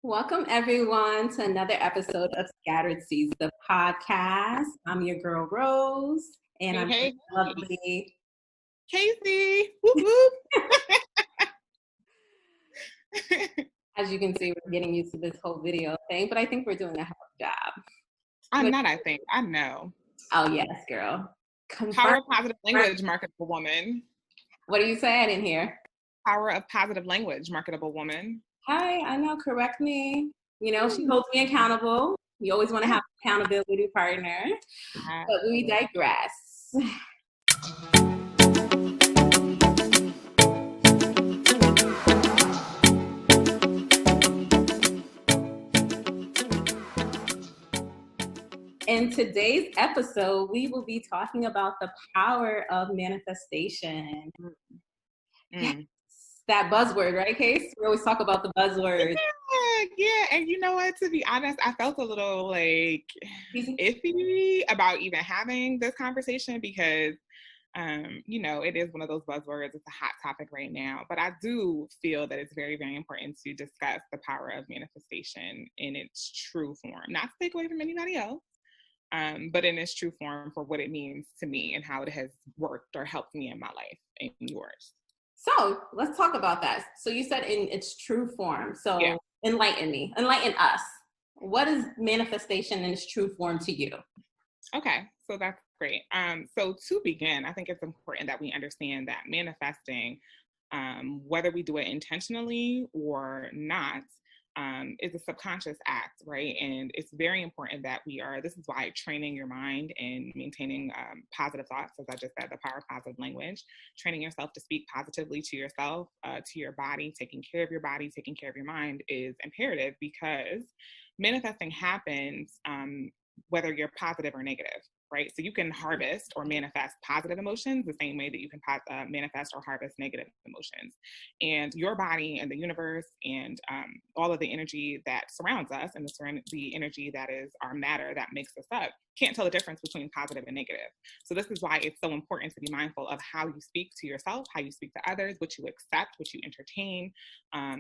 Welcome, everyone, to another episode of Scattered Seeds, the podcast. I'm your girl, Rose, and I'm Hey, lovely Kacee. Whoop, whoop. As you can see, we're getting used to this whole video thing, but I think we're doing a hell of a job. I know. Oh, yes, girl. Power of positive language, marketable woman. What do you say? I didn't hear. Power of positive language, marketable woman. Hi, I know, correct me. You know, she holds me accountable. You always want to have an accountability partner, but we digress. In today's episode, we will be talking about the power of manifestation. Yes, that buzzword, right, Kacee? We always talk about the buzzword. Yeah, and you know what? To be honest, I felt a little like iffy about even having this conversation because, it is one of those buzzwords. It's a hot topic right now, but I do feel that it's very, very important to discuss the power of manifestation in its true form, not to take away from anybody else. But in its true form for what it means to me and how it has worked or helped me in my life and yours. So let's talk about that. So you said in its true form. So Enlighten me, enlighten us. What is manifestation in its true form to you? Okay, so that's great. So to begin, I think it's important that we understand that manifesting, whether we do it intentionally or not, is a subconscious act, right? And it's very important that this is why training your mind and maintaining positive thoughts, as I just said, the power of positive language, training yourself to speak positively to yourself, to your body, taking care of your body, taking care of your mind is imperative because manifesting happens whether you're positive or negative, right? So you can harvest or manifest positive emotions the same way that you can manifest or harvest negative emotions. And your body and the universe and all of the energy that surrounds us and the energy that is our matter that makes us up can't tell the difference between positive and negative. So this is why it's so important to be mindful of how you speak to yourself, how you speak to others, what you accept, what you entertain.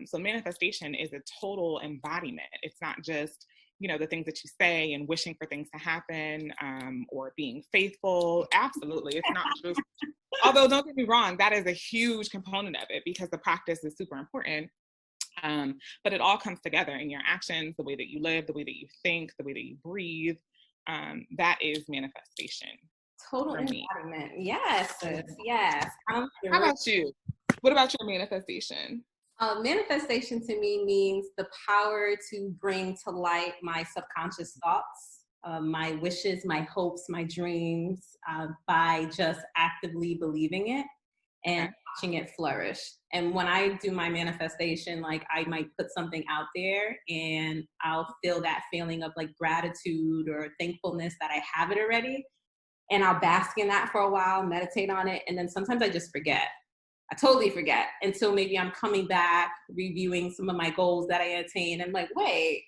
So manifestation is a total embodiment. It's not just the things that you say and wishing for things to happen or being faithful. Absolutely. It's not just, although don't get me wrong, that is a huge component of it because the practice is super important. But it all comes together in your actions, the way that you live, the way that you think, the way that you breathe. That is manifestation. Total embodiment. Yes. Yes. How about you? What about your manifestation? Manifestation to me means the power to bring to light my subconscious thoughts, my wishes, my hopes, my dreams, by just actively believing it and watching it flourish. And when I do my manifestation, like I might put something out there and I'll feel that feeling of like gratitude or thankfulness that I have it already. And I'll bask in that for a while, meditate on it. And then sometimes I just forget. I totally forget until maybe I'm coming back, reviewing some of my goals that I attained. I'm like, wait,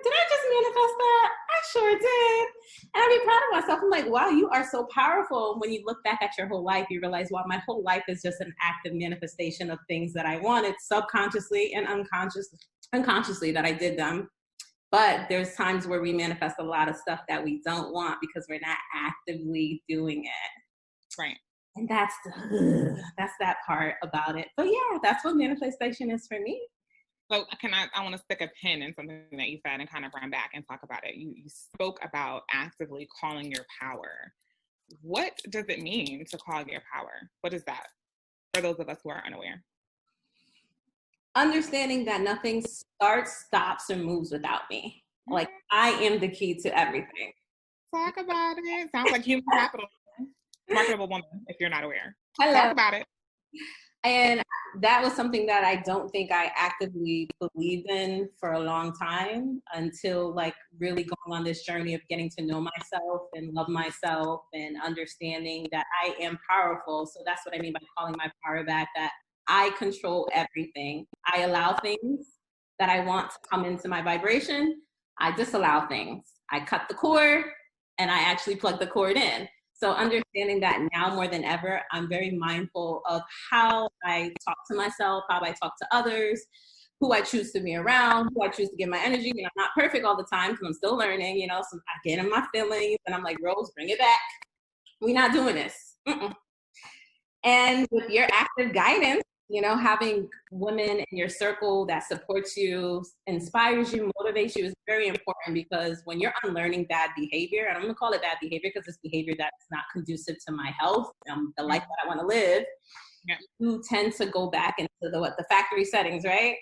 did I just manifest that? I sure did. And I'd be proud of myself. I'm like, wow, you are so powerful. When you look back at your whole life, you realize, wow, my whole life is just an active manifestation of things that I wanted subconsciously and unconsciously that I did them. But there's times where we manifest a lot of stuff that we don't want because we're not actively doing it. Right. And that's that part about it. But yeah, that's what manifestation is for me. So I want to stick a pin in something that you said and kind of run back and talk about it. You spoke about actively calling your power. What does it mean to call your power? What is that for those of us who are unaware? Understanding that nothing starts, stops, or moves without me. Like I am the key to everything. Talk about it. Sounds like human capital. Marketable woman, if you're not aware. Hello. Talk about it. And that was something that I don't think I actively believed in for a long time until like really going on this journey of getting to know myself and love myself and understanding that I am powerful. So that's what I mean by calling my power back, that I control everything. I allow things that I want to come into my vibration. I disallow things. I cut the cord and I actually plug the cord in. So understanding that now more than ever, I'm very mindful of how I talk to myself, how I talk to others, who I choose to be around, who I choose to give my energy. And I'm not perfect all the time because I'm still learning, you know, so I get in my feelings and I'm like, Rose, bring it back. We're not doing this. Mm-mm. And with your active guidance, you know, having women in your circle that supports you, inspires you, motivates you is very important, because when you're unlearning bad behavior, and I'm going to call it bad behavior because it's behavior that's not conducive to my health, the life that I want to live, you tend to go back into the factory settings, right?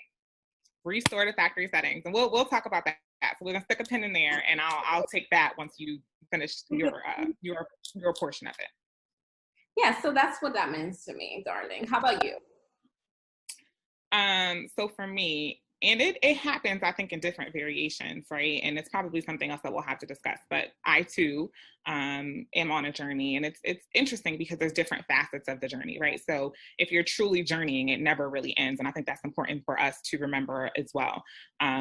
Restore the factory settings. And we'll talk about that. So we're going to stick a pin in there, and I'll take that once you finish your portion of it. Yeah, so that's what that means to me, darling. How about you? So for me, and it happens, I think, in different variations, right? And it's probably something else that we'll have to discuss. But I too am on a journey, and it's interesting because there's different facets of the journey, right? So if you're truly journeying, it never really ends, and I think that's important for us to remember as well.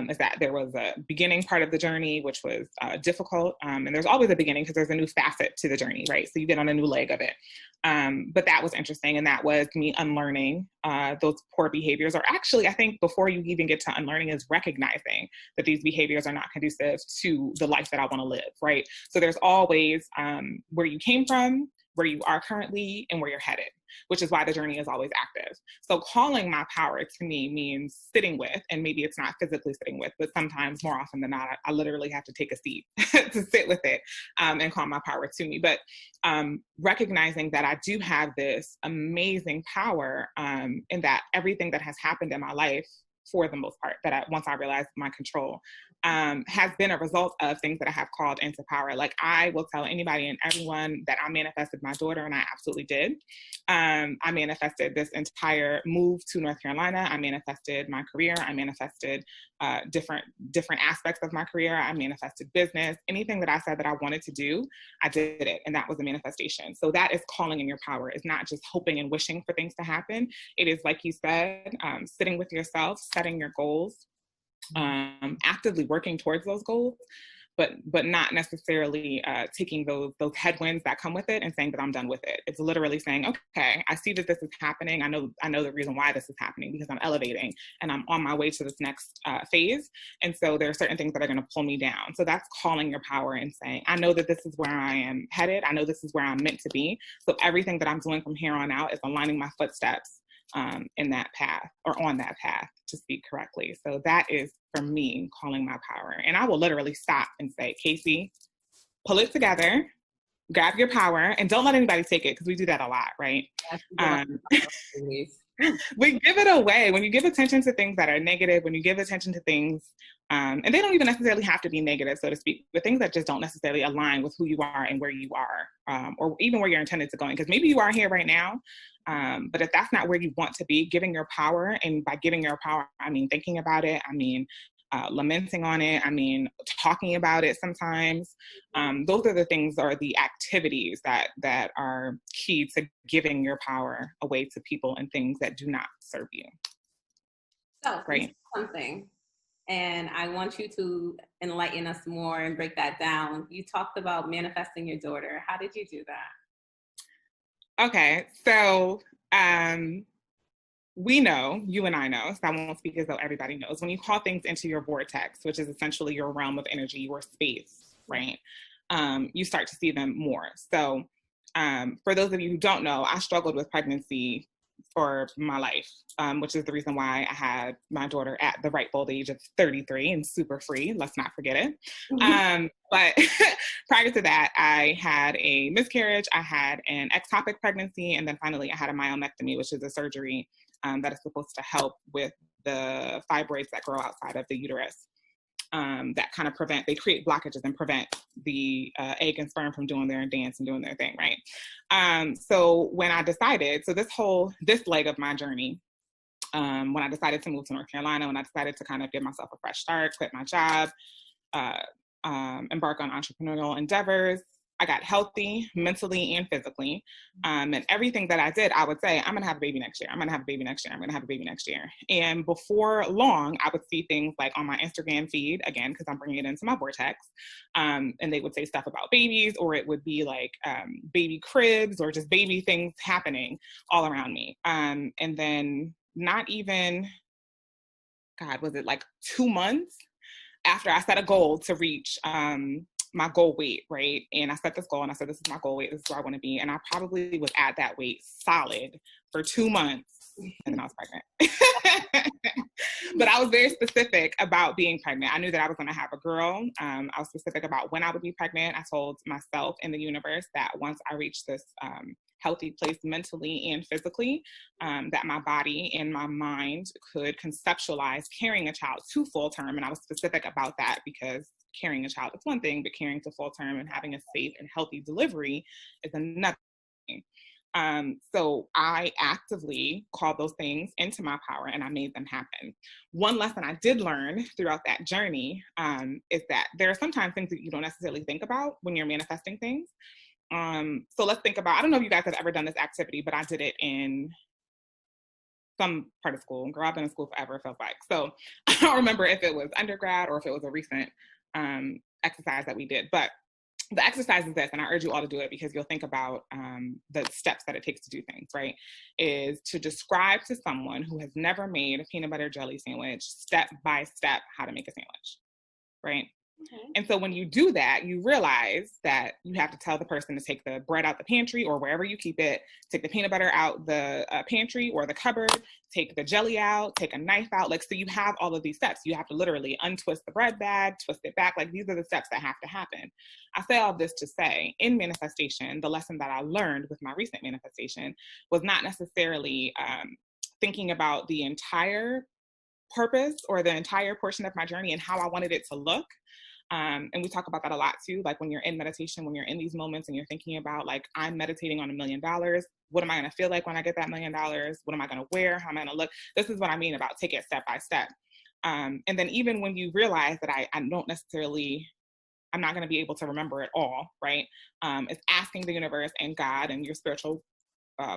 Is that there was a beginning part of the journey which was difficult, and there's always a beginning because there's a new facet to the journey, right? So you get on a new leg of it. But that was interesting, and that was me unlearning those poor behaviors, or actually, I think before you even get to unlearning is recognizing that these behaviors are not conducive to the life that I want to live, right? So there's always where you came from, where you are currently, and where you're headed, which is why the journey is always active. So calling my power to me means sitting with, and maybe it's not physically sitting with, but sometimes more often than not, I literally have to take a seat to sit with it and call my power to me. But recognizing that I do have this amazing power in that everything that has happened in my life, for the most part, once I realized my control, has been a result of things that I have called into power. Like, I will tell anybody and everyone that I manifested my daughter, and I absolutely did. I manifested this entire move to North Carolina. I manifested my career. I manifested different aspects of my career. I manifested business. Anything that I said that I wanted to do, I did it. And that was a manifestation. So that is calling in your power. It's not just hoping and wishing for things to happen. It is, like you said, sitting with yourself, setting your goals, actively working towards those goals, but not necessarily taking those headwinds that come with it and saying that I'm done with it. It's literally saying, okay, I see that this is happening. I know the reason why this is happening, because I'm elevating and I'm on my way to this next phase. And so there are certain things that are going to pull me down. So that's calling your power and saying, I know that this is where I am headed. I know this is where I'm meant to be. So everything that I'm doing from here on out is aligning my footsteps in that path, or on that path, to speak correctly. So that is, for me, calling my power. And I will literally stop and say, Kacee, pull it together, grab your power, and don't let anybody take it, because we do that a lot, right? We give it away. When you give attention to things that are negative, when you give attention to things, and they don't even necessarily have to be negative, so to speak, but things that just don't necessarily align with who you are and where you are, or even where you're intended to go. Because maybe you are here right now, but if that's not where you want to be, giving your power, and by giving your power, I mean thinking about it, I mean lamenting on it, I mean talking about it sometimes. Those are the things, or the activities that are key to giving your power away to people and things that do not serve you. So, right. Something, and I want you to enlighten us more and break that down. You talked about manifesting your daughter. How did you do that? Okay, so we know, you and I know, so I won't speak as though everybody knows, when you call things into your vortex, which is essentially your realm of energy, your space, right? You start to see them more. So for those of you who don't know, I struggled with pregnancy for my life, which is the reason why I had my daughter at the ripe old age of 33 and super free. Let's not forget it. But prior to that, I had a miscarriage, I had an ectopic pregnancy, and then finally I had a myomectomy, which is a surgery that is supposed to help with the fibroids that grow outside of the uterus. That kind of they create blockages and prevent the egg and sperm from doing their dance and doing their thing, right? So when I decided, this leg of my journey, when I decided to move to North Carolina, when I decided to kind of give myself a fresh start, quit my job, embark on entrepreneurial endeavors, I got healthy mentally and physically. And everything that I did, I would say, I'm going to have a baby next year. I'm going to have a baby next year. I'm going to have a baby next year. And before long, I would see things like on my Instagram feed, again, because I'm bringing it into my vortex. And they would say stuff about babies, or it would be like baby cribs, or just baby things happening all around me. And then not even God, was it like 2 months after I set a goal to reach my goal weight, right? And I set this goal and I said, this is my goal weight. This is where I want to be. And I probably was at that weight solid for 2 months. And then I was pregnant. But I was very specific about being pregnant. I knew that I was going to have a girl. I was specific about when I would be pregnant. I told myself and the universe that once I reached this healthy place mentally and physically, that my body and my mind could conceptualize carrying a child to full term. And I was specific about that because carrying a child is one thing, but carrying to full term and having a safe and healthy delivery is another thing. So I actively called those things into my power and I made them happen. One lesson I did learn throughout that journey is that there are sometimes things that you don't necessarily think about when you're manifesting things. So let's think about, I don't know if you guys have ever done this activity, but I did it in some part of school. Girl, I've been in school forever, it feels like. So I don't remember if it was undergrad or if it was a recent exercise that we did. But the exercise is this, and I urge you all to do it because you'll think about the steps that it takes to do things, right? Is to describe to someone who has never made a peanut butter jelly sandwich, step by step, how to make a sandwich, right? Okay. And so when you do that, you realize that you have to tell the person to take the bread out the pantry or wherever you keep it, take the peanut butter out the pantry or the cupboard, take the jelly out, take a knife out. Like, so you have all of these steps. You have to literally untwist the bread bag, twist it back. Like, these are the steps that have to happen. I say all this to say, in manifestation, the lesson that I learned with my recent manifestation was not necessarily thinking about the entire purpose or the entire portion of my journey and how I wanted it to look. And we talk about that a lot too. Like when you're in meditation, when you're in these moments and you're thinking about like, I'm meditating on $1 million. What am I going to feel like when I get that $1 million? What am I going to wear? How am I going to look? This is what I mean about take it step by step. And then even when you realize that I don't necessarily, I'm not going to be able to remember it all, right? It's asking the universe and God and your spiritual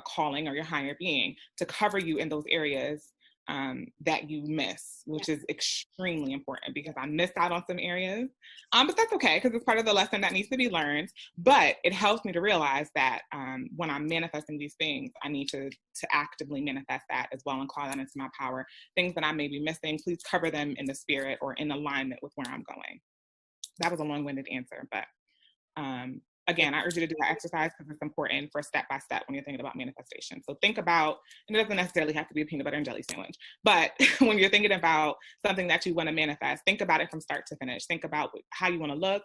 calling or your higher being to cover you in those areas that you miss, which is extremely important because I missed out on some areas. But that's okay because it's part of the lesson that needs to be learned. But it helps me to realize that when I'm manifesting these things, I need to actively manifest that as well and call that into my power. Things that I may be missing, please cover them in the spirit or in alignment with where I'm going. That was a long-winded answer, but again, I urge you to do that exercise because it's important for step by step when you're thinking about manifestation. So think about, and it doesn't necessarily have to be a peanut butter and jelly sandwich, but when you're thinking about something that you want to manifest, think about it from start to finish. Think about how you want to look,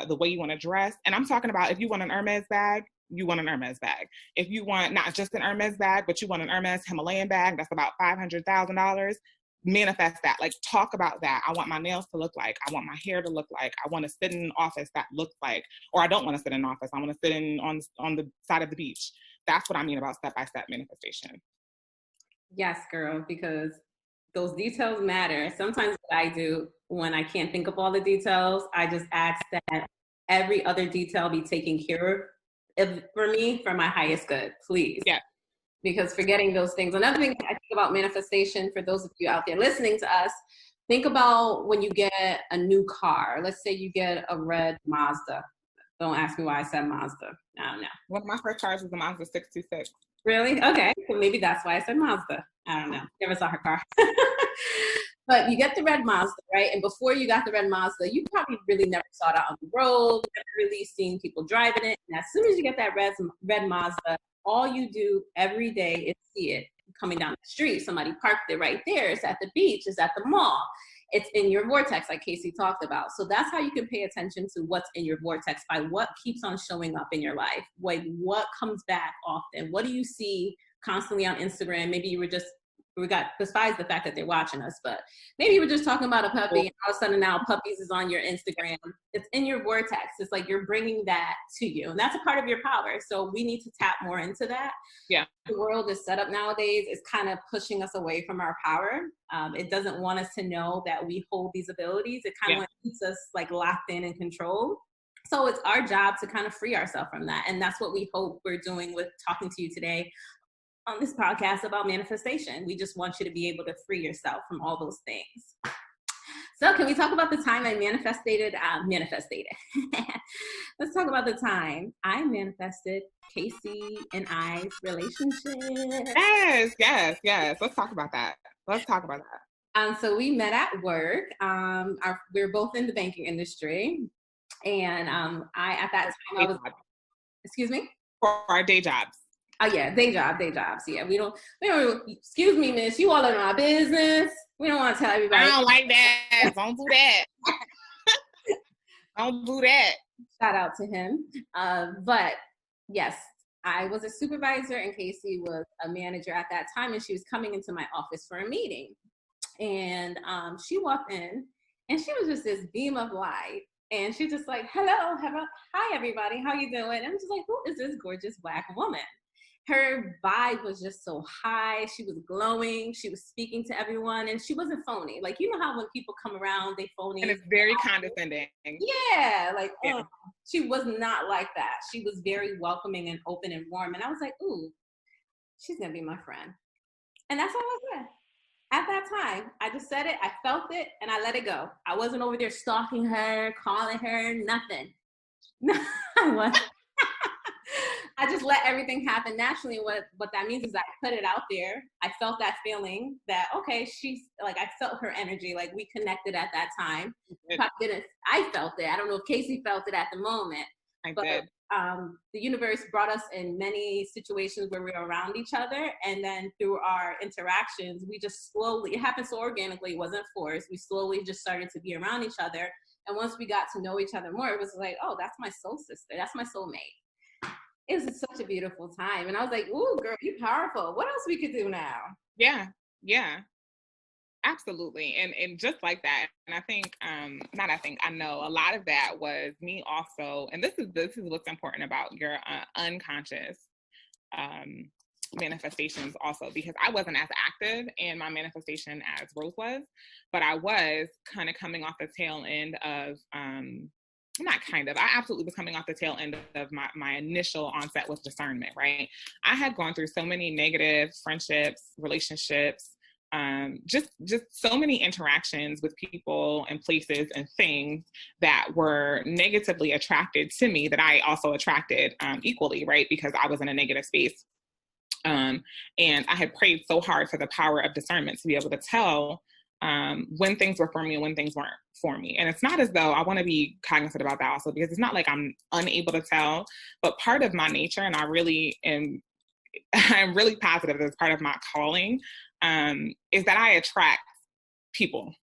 the way you want to dress. And I'm talking about if you want an Hermes bag, you want an Hermes bag. If you want not just an Hermes bag, but you want an Hermes Himalayan bag, that's about $500,000. Manifest that. Like, talk about that. I want my nails to look like, I want my hair to look like, I want to sit in an office that looks like, or I don't want to sit in an office, I want to sit in on the side of the beach. That's what I mean about step-by-step manifestation. Yes, girl, because those details matter. Sometimes what I do when I can't think of all the details, I just ask that every other detail be taken care of for me, for my highest good, please. Yeah. Because forgetting those things. Another thing I think about manifestation, for those of you out there listening to us, think about when you get a new car. Let's say you get a red Mazda. Don't ask me why I said Mazda. I don't know. One of my first cars was a Mazda 626. Really? Okay. So maybe that's why I said Mazda. I don't know. Never saw her car. But you get the red Mazda, right? And before you got the red Mazda, you probably really never saw it out on the road, never really seen people driving it. And as soon as you get that red Mazda, all you do every day is see it coming down the street. Somebody parked it right there. It's at the beach. It's at the mall. It's in your vortex, like Kacee talked about. So that's how you can pay attention to what's in your vortex, by what keeps on showing up in your life. Like, what comes back often? What do you see constantly on Instagram? Maybe you were just, besides the fact that they're watching us, but maybe you were just talking about a puppy and all of a sudden now puppies is on your Instagram. It's in your vortex. It's like you're bringing that to you, and that's a part of your power. So we need to tap more into that. Yeah. The world is set up nowadays is kind of pushing us away from our power. It doesn't want us to know that we hold these abilities. It kind of keeps us like locked in and controlled. So it's our job to kind of free ourselves from that. And that's what we hope we're doing with talking to you today on this podcast about manifestation. We just want you to be able to free yourself from all those things. So can we talk about the time I manifested? Let's talk about the time I manifested Kacee and I's relationship. Yes. Let's talk about that. So we met at work. We're both in the banking industry. And at that time, I was, excuse me? For our day jobs. Oh yeah, day jobs. Yeah, we don't, excuse me, miss, you all in our business. We don't want to tell everybody. I don't like that. Don't do that. Don't do that. Shout out to him. But yes, I was a supervisor and Kacee was a manager at that time, and she was coming into my office for a meeting. And she walked in and she was just this beam of light. And she's just like, hello, hi everybody, how you doing? And I'm just like, who is this gorgeous Black woman? Her vibe was just so high. She was glowing. She was speaking to everyone, and she wasn't phony. Like, you know how when people come around, they phony. And it's very condescending. Yeah, like, yeah. She was not like that. She was very welcoming and open and warm. And I was like, ooh, she's gonna be my friend. And that's all I said. At that time, I just said it, I felt it, and I let it go. I wasn't over there stalking her, calling her, nothing. No, I wasn't. I just let everything happen naturally. What that means is I put it out there. I felt that feeling that, okay, she's like, I felt her energy, like we connected at that time. I felt it. I don't know if Kacee felt it at the moment. But the universe brought us in many situations where we were around each other. And then through our interactions, we just slowly, it happened so organically, it wasn't forced. We slowly just started to be around each other. And once we got to know each other more, it was like, oh, that's my soul sister. That's my soulmate. It was such a beautiful time. And I was like, ooh, girl, you're powerful. What else we could do now? Yeah. Absolutely. And just like that. And I know a lot of that was me also, and this is what's important about your unconscious manifestations also, because I wasn't as active in my manifestation as Rose was, but I was kind of coming off the tail end of, I absolutely was coming off the tail end of my initial onset with discernment, right? I had gone through so many negative friendships, relationships, just so many interactions with people and places and things that were negatively attracted to me that I also attracted equally, right? Because I was in a negative space. And I had prayed so hard for the power of discernment to be able to tell when things were for me and when things weren't for me. And it's not as though, I want to be cognizant about that also, because it's not like I'm unable to tell, but part of my nature, and I'm really positive that it's part of my calling, is that I attract people.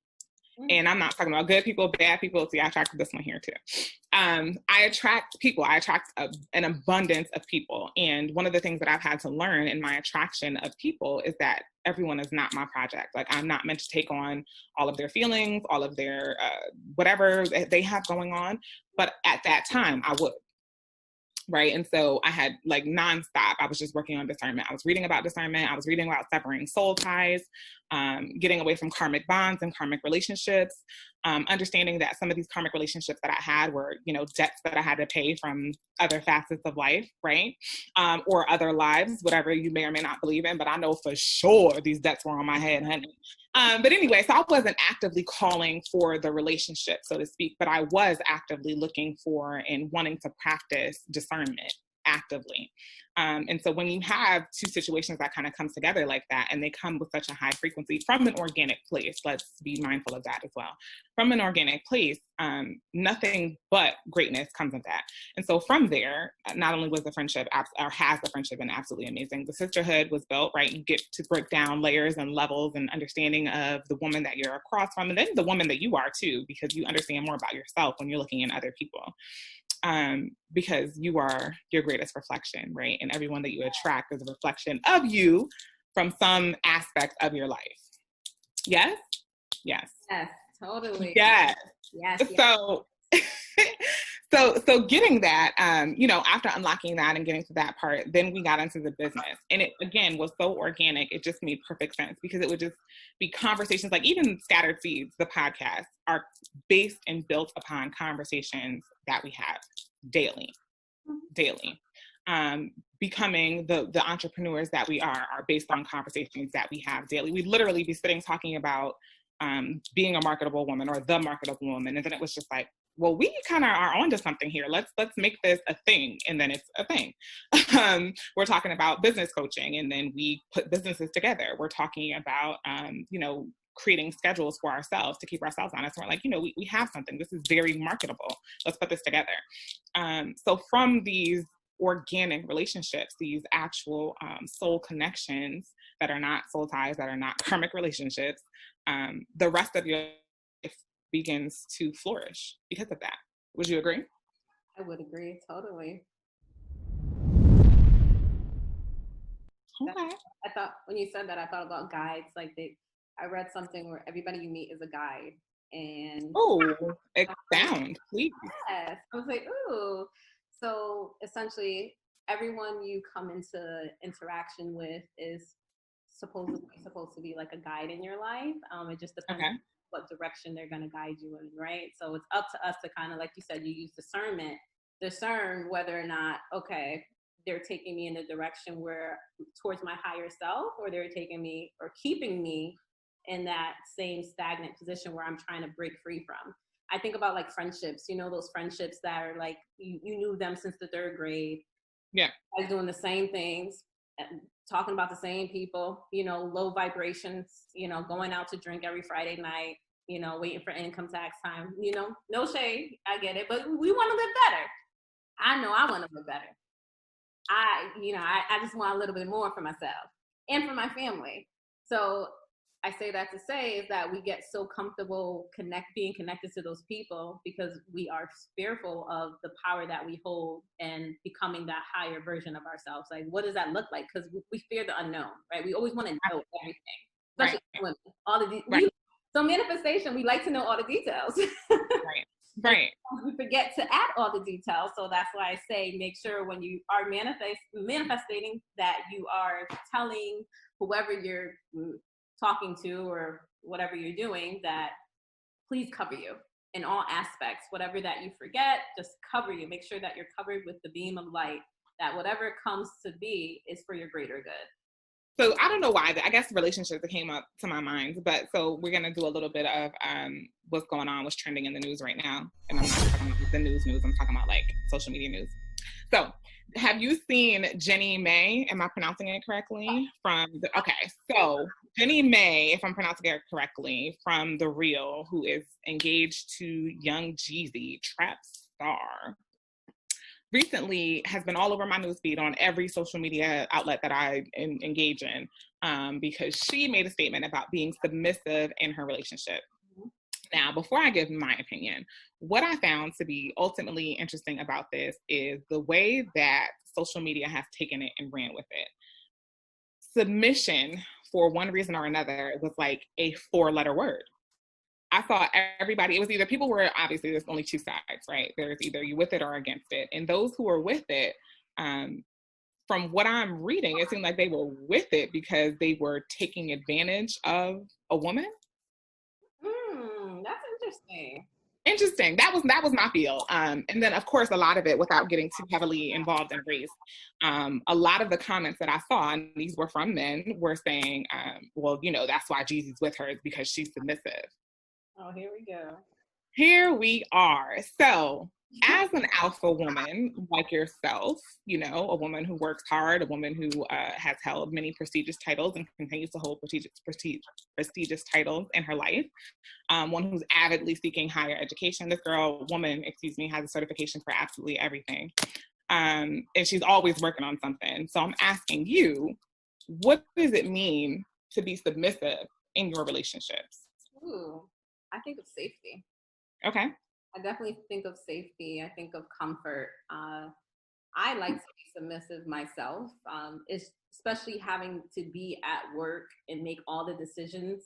And I'm not talking about good people, bad people. See, I attracted this one here too. I attract people. I attract an abundance of people. And one of the things that I've had to learn in my attraction of people is that everyone is not my project. Like, I'm not meant to take on all of their feelings, all of their whatever they have going on. But at that time, I would. Right. And so I had like nonstop, I was just working on discernment. I was reading about discernment. I was reading about severing soul ties, getting away from karmic bonds and karmic relationships, understanding that some of these karmic relationships that I had were, debts that I had to pay from other facets of life, right? Or other lives, whatever you may or may not believe in. But I know for sure these debts were on my head, honey. But anyway, so I wasn't actively calling for the relationship, so to speak, but I was actively looking for and wanting to practice discernment actively. And so when you have two situations that kind of come together like that, and they come with such a high frequency from an organic place, let's be mindful of that as well. From an organic place, nothing but greatness comes of that. And so from there, not only was the friendship, or has the friendship been absolutely amazing, the sisterhood was built, right? You get to break down layers and levels and understanding of the woman that you're across from, and then the woman that you are too, because you understand more about yourself when you're looking in other people. Because you are your greatest reflection, right? And everyone that you attract is a reflection of you from some aspect of your life. Yes? Yes. Yes, totally. Yes. Yes. So getting that, after unlocking that and getting to that part, then we got into the business. And it, again, was so organic. It just made perfect sense because it would just be conversations, like even Scattered Seeds, the podcast, are based and built upon conversations that we have daily. Becoming the entrepreneurs that we are based on conversations that we have daily. We'd literally be sitting talking about being a marketable woman or the marketable woman. And then it was just like, well, we kind of are onto something here. Let's make this a thing. And then it's a thing. We're talking about business coaching, and then we put businesses together. We're talking about, creating schedules for ourselves to keep ourselves honest. We're like, we have something. This is very marketable. Let's put this together. So from these organic relationships, these actual soul connections that are not soul ties, that are not karmic relationships, the rest of your life begins to flourish because of that. Would you agree? I would agree, totally. Okay. I thought when you said that, I thought about guides. Like I read something where everybody you meet is a guide, and expound, please. Yes, I was like, ooh. So essentially, everyone you come into interaction with is supposed to be like a guide in your life. It just depends on what direction they're going to guide you in, right? So it's up to us to kind of, like you said, you use discern whether or not, okay, they're taking me in a direction where towards my higher self, or they're taking me or keeping me in that same stagnant position where I'm trying to break free from. I think about like friendships, those friendships that are like, you knew them since the 3rd grade. Yeah. Guys doing the same things, talking about the same people, low vibrations, going out to drink every Friday night, waiting for income tax time, no shade. I get it, but we want to live better. I know I want to live better. I just want a little bit more for myself and for my family. So I say that to say is that we get so comfortable being connected to those people because we are fearful of the power that we hold and becoming that higher version of ourselves. Like, what does that look like? Because we fear the unknown, right? We always want to know everything, especially women. All of these. So manifestation, we like to know all the details. Right. We forget to add all the details. So that's why I say make sure when you are manifesting that you are telling whoever you're talking to or whatever you're doing that please cover you in all aspects. Whatever that you forget, just cover you. Make sure that you're covered with the beam of light, that whatever comes to be is for your greater good. So I don't know why, I guess relationships came up to my mind, but so we're going to do a little bit of what's going on, what's trending in the news right now. And I'm not talking about the news, I'm talking about like social media news. So have you seen Jenny May? Am I pronouncing it correctly? So Jenny May, if I'm pronouncing it correctly, from The Real, who is engaged to young Jeezy, trap star, recently has been all over my newsfeed on every social media outlet that I engage in because she made a statement about being submissive in her relationship. Now, before I give my opinion, what I found to be ultimately interesting about this is the way that social media has taken it and ran with it. Submission, for one reason or another, was like a 4-letter word. I thought everybody, it was either people were, obviously there's only 2 sides, right? There's either you with it or against it. And those who were with it, from what I'm reading, it seemed like they were with it because they were taking advantage of a woman. That's interesting. Interesting. That was my feel. And then, of course, a lot of it, without getting too heavily involved in race, a lot of the comments that I saw, and these were from men, were saying, well, that's why Jeezy's with her, is because she's submissive. Oh, here we go. Here we are. So as an alpha woman like yourself, a woman who works hard, a woman who has held many prestigious titles and continues to hold prestigious titles in her life, one who's avidly seeking higher education. This woman, has a certification for absolutely everything. And she's always working on something. So I'm asking you, what does it mean to be submissive in your relationships? Ooh, I think of safety. Okay. I definitely think of safety. I think of comfort. I like to be submissive myself, especially having to be at work and make all the decisions,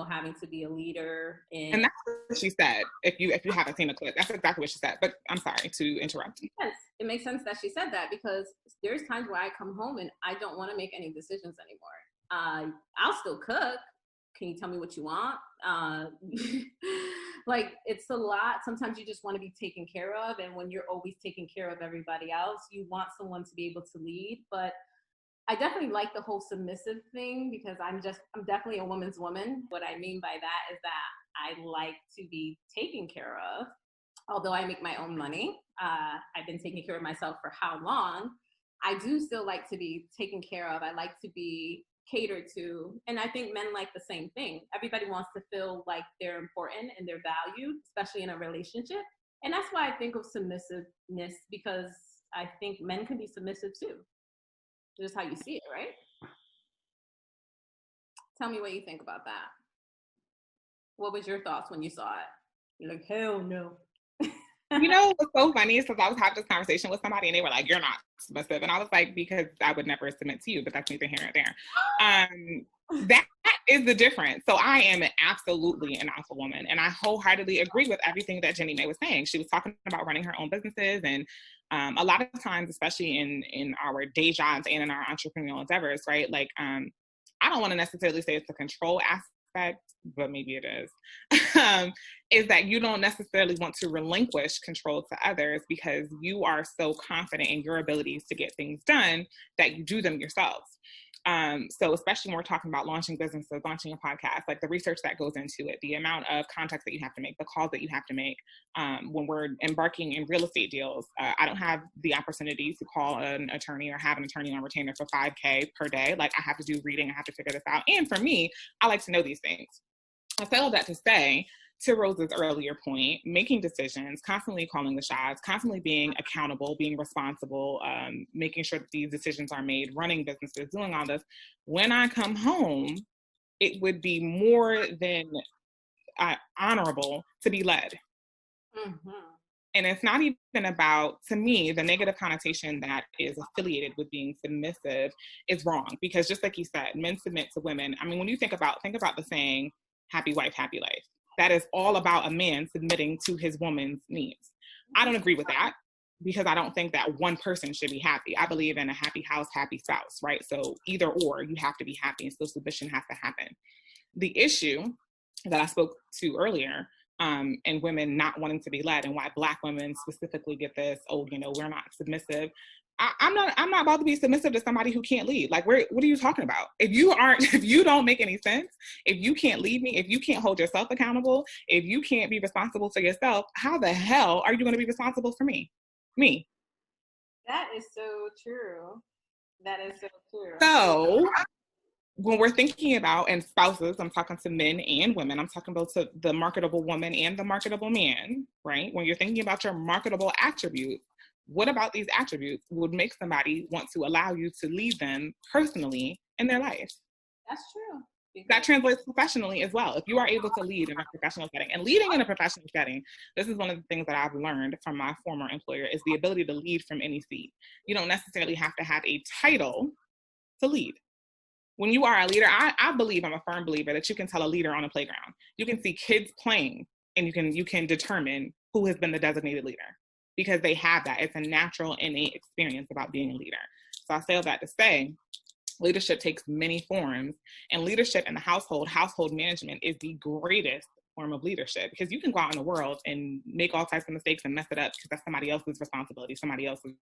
having to be a leader. And that's what she said. If you haven't seen the clip, that's exactly what she said. But I'm sorry to interrupt. Yes, it makes sense that she said that because there's times where I come home and I don't want to make any decisions anymore. I'll still cook. Can you tell me what you want? Like, it's a lot. Sometimes you just want to be taken care of. And when you're always taking care of everybody else, you want someone to be able to lead. But I definitely like the whole submissive thing because I'm definitely a woman's woman. What I mean by that is that I like to be taken care of. Although I make my own money, I've been taking care of myself for how long? I do still like to be taken care of. I like to be catered to. And I think men like the same thing. Everybody wants to feel like they're important and they're valued, especially in a relationship. And that's why I think of submissiveness, because I think men can be submissive too. Just how you see it, right? Tell me what you think about that. What was your thoughts when you saw it? You're like, hell no. You know, what's so funny is because I was having this conversation with somebody and they were like, you're not submissive. And I was like, because I would never submit to you, but that's neither here nor there. That is the difference. So I am absolutely an alpha woman. And I wholeheartedly agree with everything that Jenny Mae was saying. She was talking about running her own businesses. And a lot of times, especially in our day jobs and in our entrepreneurial endeavors, right? Like, I don't want to necessarily say it's the control aspect, but maybe it is, is that you don't necessarily want to relinquish control to others because you are so confident in your abilities to get things done that you do them yourselves. So especially when we're talking about launching businesses, launching a podcast, like the research that goes into it, the amount of contacts that you have to make, the calls that you have to make, when we're embarking in real estate deals. I don't have the opportunity to call an attorney or have an attorney on retainer for $5,000 per day. Like I have to do reading, I have to figure this out. And for me, I like to know these things. I say all that to say, to Rose's earlier point, making decisions, constantly calling the shots, constantly being accountable, being responsible, making sure that these decisions are made, running businesses, doing all this. When I come home, it would be more than honorable to be led. Mm-hmm. And it's not even about, to me, the negative connotation that is affiliated with being submissive is wrong. Because just like you said, men submit to women. I mean, when you think about the saying, happy wife, happy life. That is all about a man submitting to his woman's needs. I don't agree with that because I don't think that one person should be happy. I believe in a happy house, happy spouse, right? So either or, you have to be happy, and so submission has to happen. The issue that I spoke to earlier, and women not wanting to be led, and why Black women specifically get this, oh, you know, we're not submissive. I'm not about to be submissive to somebody who can't lead. Like, what are you talking about? If you don't make any sense, if you can't lead me, if you can't hold yourself accountable, if you can't be responsible for yourself, how the hell are you going to be responsible for me? That is so true. That is so true. So when we're thinking about, and spouses, I'm talking to men and women, I'm talking about to the marketable woman and the marketable man, right? When you're thinking about your marketable attributes, what about these attributes would make somebody want to allow you to lead them personally in their life? That's true. That translates professionally as well. If you are able to lead in a professional setting, and leading in a professional setting, this is one of the things that I've learned from my former employer, is the ability to lead from any seat. You don't necessarily have to have a title to lead. When you are a leader, I believe, I'm a firm believer that you can tell a leader on a playground. You can see kids playing and you can determine who has been the designated leader because they have that. It's a natural, innate experience about being a leader. So I say all that to say, leadership takes many forms, and leadership in the household management is the greatest form of leadership, because you can go out in the world and make all types of mistakes and mess it up because that's somebody else's responsibility, somebody else's,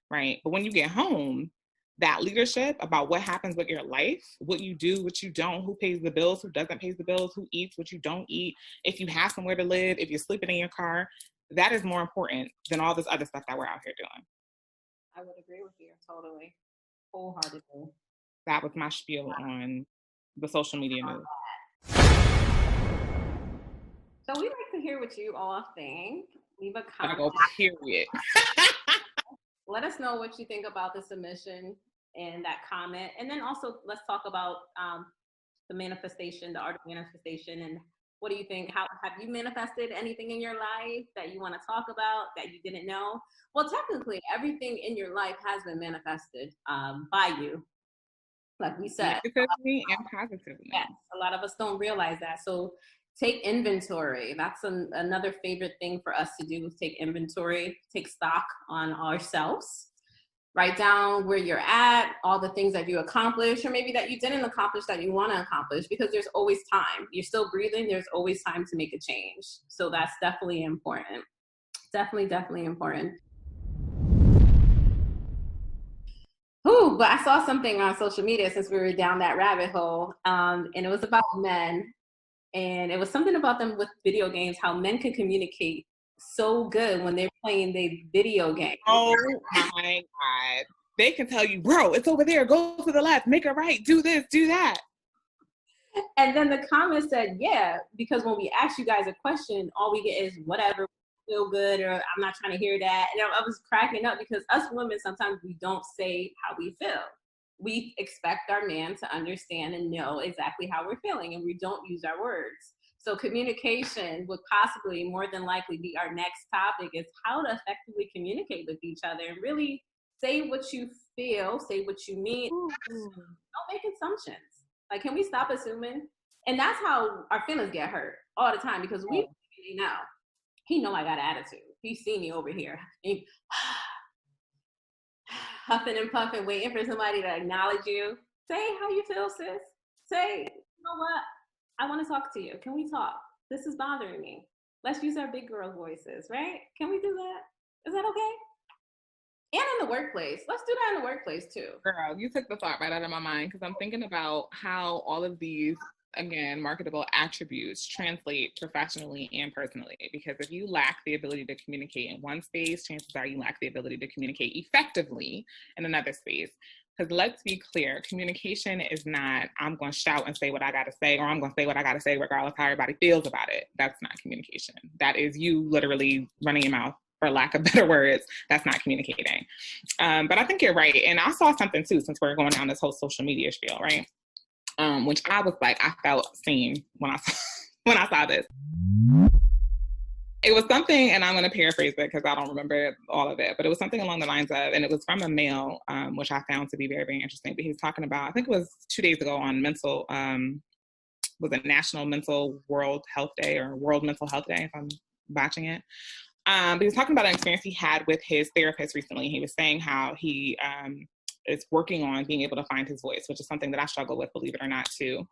right? But when you get home, that leadership about what happens with your life, what you do, what you don't, who pays the bills, who doesn't pay the bills, who eats, what you don't eat, if you have somewhere to live, if you're sleeping in your car, that is more important than all this other stuff that we're out here doing. I would agree with you totally, wholeheartedly. That was my spiel on the social media news. So we'd like to hear what you all think. Leave a comment. Go period. Let us know what you think about the submission and that comment. And then also let's talk about the manifestation, the art of manifestation, and what do you think? How have you manifested anything in your life that you want to talk about that you didn't know? Well, technically, everything in your life has been manifested by you, like we said. Negatively and positively. Yes, a lot of us don't realize that. So take inventory. That's another favorite thing for us to do, is take inventory, take stock on ourselves. Write down where you're at, all the things that you accomplished, or maybe that you didn't accomplish that you want to accomplish, because there's always time. You're still breathing. There's always time to make a change. So that's definitely important. Definitely important. Ooh, but I saw something on social media since we were down that rabbit hole, and it was about men, and it was something about them with video games, how men can communicate so good when they're playing the video game. Oh my God. they can tell you, bro, it's over there, go to the left, make a right, do this, do that. And then the comment said, yeah, because when we ask you guys a question, all we get is whatever, feel good, or I'm not trying to hear that. And I was cracking up because us women, sometimes we don't say how we feel. We expect our man to understand and know exactly how we're feeling, and we don't use our words. So communication would possibly, more than likely, be our next topic, is how to effectively communicate with each other and really say what you feel, say what you mean. Don't make assumptions. Like, can we stop assuming? And that's how our feelings get hurt all the time, because we know. He know I got an attitude. He see me over here. He, huffing and puffing, waiting for somebody to acknowledge you. Say how you feel, sis. Say, you know what? I want to talk to you. Can we talk? This is bothering me. Let's use our big girl voices, right? Can we do that? Is that okay? And in the workplace. Let's do that in the workplace too. Girl, you took the thought right out of my mind, because I'm thinking about how all of these, again, marketable attributes translate professionally and personally. Because if you lack the ability to communicate in one space, chances are you lack the ability to communicate effectively in another space. Because let's be clear, communication is not, I'm going to shout and say what I got to say, or I'm going to say what I got to say regardless how everybody feels about it. That's not communication. That is you literally running your mouth, for lack of better words. That's not communicating. But I think you're right. And I saw something too, since we're going down this whole social media spiel, right? Which I was like, I felt seen when I saw this. It was something, and I'm going to paraphrase it because I don't remember all of it, but it was something along the lines of, and it was from a male, which I found to be very, very interesting. But he was talking about, I think it was 2 days ago on mental, was it National Mental World Health Day or World Mental Health Day, if I'm botching it. But he was talking about an experience he had with his therapist recently. He was saying how he is working on being able to find his voice, which is something that I struggle with, believe it or not, too.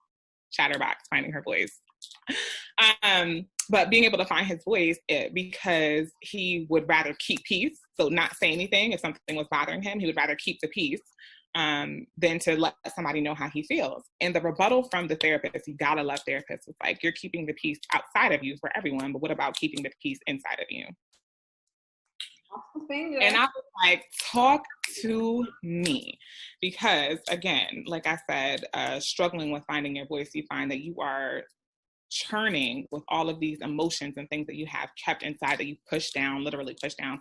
Chatterbox, finding her voice. But being able to find his voice, because he would rather keep peace, so not say anything if something was bothering him. He would rather keep the peace than to let somebody know how he feels. And the rebuttal from the therapist, you gotta love therapists, was like, you're keeping the peace outside of you for everyone, but what about keeping the peace inside of you? And I was like, talk to me. Because again, like I said, struggling with finding your voice, you find that you are churning with all of these emotions and things that you have kept inside that you push down, literally push down,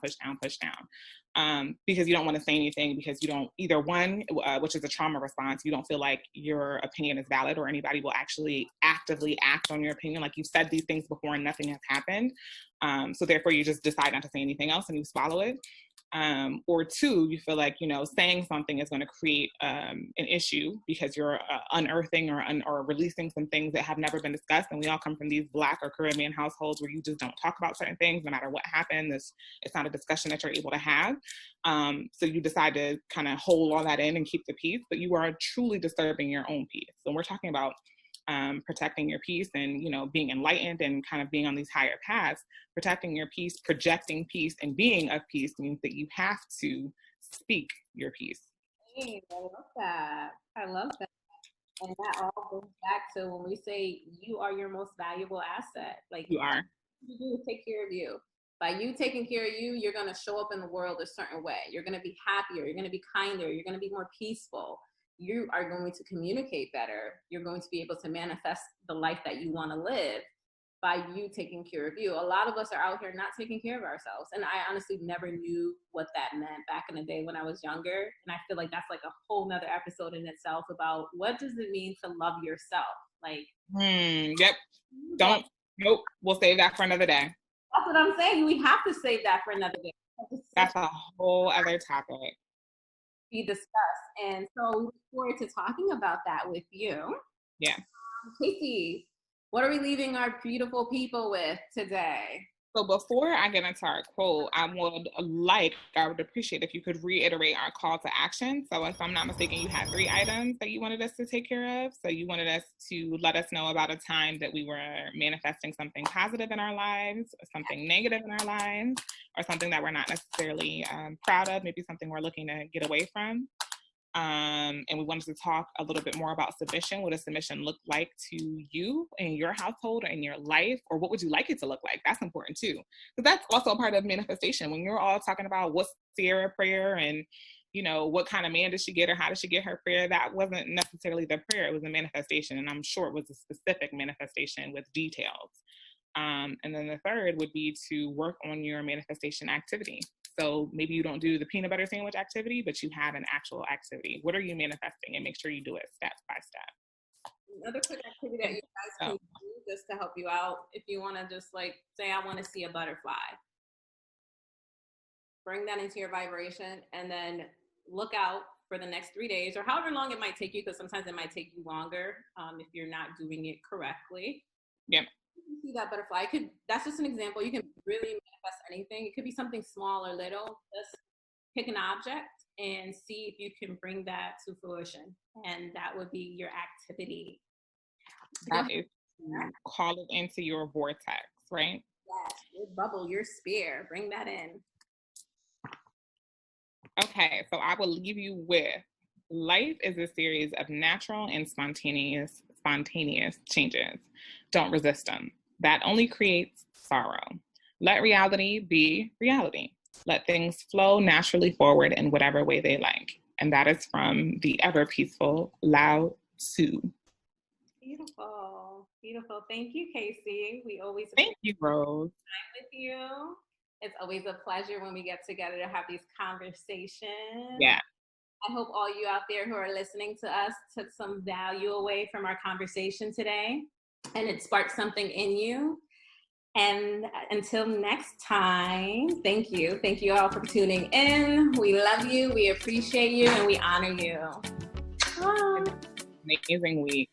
because you don't want to say anything, because you don't, either one, which is a trauma response, you don't feel like your opinion is valid or anybody will actually actively act on your opinion. Like, you've said these things before and nothing has happened. So therefore you just decide not to say anything else and you swallow it. Or two, you feel like, saying something is going to create an issue because you're unearthing or releasing some things that have never been discussed. And we all come from these Black or Caribbean households where you just don't talk about certain things, no matter what happened. It's not a discussion that you're able to have. So you decide to kind of hold all that in and keep the peace, but you are truly disturbing your own peace. So we're talking about protecting your peace and, being enlightened and kind of being on these higher paths. Protecting your peace, projecting peace, and being of peace means that you have to speak your peace. Hey, I love that. And that all goes back to when we say you are your most valuable asset. Like, you are. You do take care of you. By you taking care of you, you're going to show up in the world a certain way. You're going to be happier. You're going to be kinder. You're going to be more peaceful. You are going to communicate better. You're going to be able to manifest the life that you want to live by you taking care of you. A lot of us are out here not taking care of ourselves. And I honestly never knew what that meant back in the day when I was younger. And I feel like that's like a whole nother episode in itself about what does it mean to love yourself? Like, yep. Nope. We'll save that for another day. That's what I'm saying. We have to save that for another day. That's a whole other topic. Be discussed. And so we look forward to talking about that with you. Yeah. Kacee, what are we leaving our beautiful people with today? So before I get into our quote, I would appreciate if you could reiterate our call to action. So if I'm not mistaken, you had 3 items that you wanted us to take care of. So you wanted us to let us know about a time that we were manifesting something positive in our lives, something negative in our lives, or something that we're not necessarily proud of, maybe something we're looking to get away from. And we wanted to talk a little bit more about submission. What does submission look like to you in your household or in your life? Or what would you like it to look like? That's important too. Because that's also a part of manifestation. When you're all talking about what's Sierra prayer and you know, what kind of man did she get or how did she get her prayer? That wasn't necessarily the prayer. It was a manifestation. And I'm sure it was a specific manifestation with details. And then the third would be to work on your manifestation activity. So maybe you don't do the peanut butter sandwich activity, but you have an actual activity. What are you manifesting? And make sure you do it step by step. Another quick activity that you guys can do just to help you out, if you want to just like say, I want to see a butterfly. Bring that into your vibration and then look out for the next 3 days or however long it might take you, because sometimes it might take you longer if you're not doing it correctly. Yep. You see that butterfly. That's just an example. You can really manifest anything. It could be something small or little. Just pick an object and see if you can bring that to fruition. And that would be your activity. That is call it into your vortex, right? Yes, your bubble, your sphere. Bring that in. Okay, so I will leave you with life is a series of natural and spontaneous changes. Don't resist them. That only creates sorrow. Let reality be reality. Let things flow naturally forward in whatever way they like. And that is from the ever peaceful Lao Tzu. Beautiful. Beautiful. Thank you, Kacee. We always Thank you, Rose. Time with you. It's always a pleasure when we get together to have these conversations. Yeah. I hope all you out there who are listening to us took some value away from our conversation today and it sparked something in you. And until next time, thank you. Thank you all for tuning in. We love you, we appreciate you, and we honor you. Bye. Amazing week.